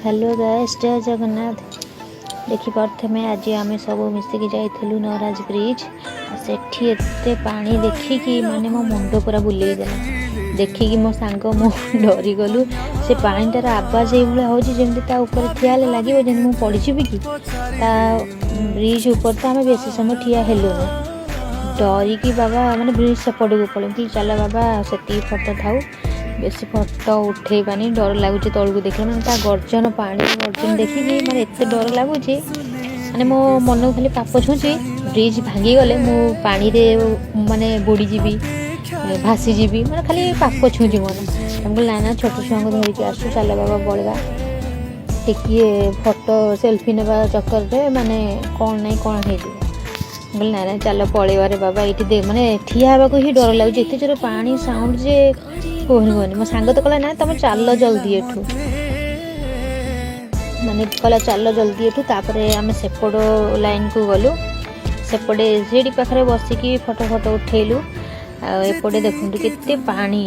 Hello guys, जय जगन्नाथ। देखिपे आज आम सब मिसिकी जाइलु नराज ब्रिज। सेठी एते पानी देखिकी माने मो मुंड पूरा बुलेदेला। देखिकी मो सांग मो डरी गलु। से पानीटार आवाज ये जमी ऊपर ठिया लगे जमी मुझे पड़ीजी कि ब्रिज ऊपर तो आम बेस समय ठिया हेलु डरिकी बाबा माने ब्रिज सेपट को पड़े चल बाबा से फटो थाऊ बेस फटो उठेबानी डर लगुच तलू देख मैंने गर्जन पानी गर्जन देखिकी माने एत डर लगुच माने मो मन को खाली पाप छुची ब्रिज भांगी गले मु पानी रे माने बुड़ी जीवी भासी जीवी माने खाली पाप छुची मन हमको ना छोट छुआ को धरिकी आसु चल बाबा पड़वा टिकिए फोटो सेल्फी नेबा चक्कर रे माने कौन नहीं कौन हो ना ना चल पलैबारे बाबा ये माने ठिया हाँ ही डर लगुच एत जोर पानी साउंड जे कहनी कहनी मो सांग तो कहला ना तुम चल जल्दी एठू माने कहला चल जल्दी एठू तापरे आम सेपट लाइन को गलु सेपटे सीढ़ी पाखे बसिकी फोटो फोटो उठेलु एपटे देखु केते पानी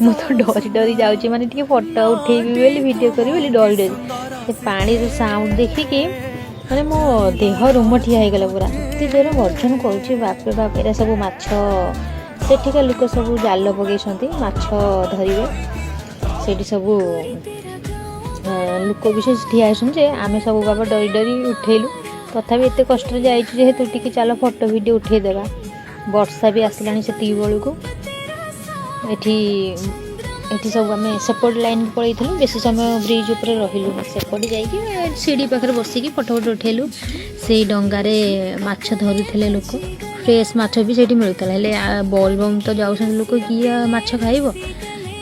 मु तो डरी डरी जाऊँगी माने टी फोटो उठेबी बोली वीडियो करी बोली डरी डरी से पानी साउंड देखिकी माने मो देह रूम ठिया हो गला पूरा एत जोर गर्जन करुच्ची बापे बाप एरा सब माछ सेठिका लोक सब जाल पकई माछ धरिवे से सब लोक विशेष ठिया होते आम सब बाबा डरी डरी उठेलु तथापि एत कष्ट जेहेतु टी चल फोटो वीडियो उठेदेवा वर्षा भी आसला से बेलू को एठी सब आम सेपट लाइन पलैलु बेस समय ब्रिज उपर रहिलु सेपट जाइए सीढ़ी पाखे बसिकी फोटो फोटो उठेलु से डंगारे माछ धरुले लोक फ्रेश माछ भी से मिलूला हेले बोलबम तो जाऊँ लोक किए माछ खाइब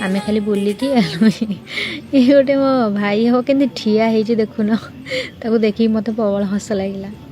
आमे खाली बुलिकी ये गोटे मो भाई हम के ठिया देखुन ताको देखिए मत प्रबल हस लगे।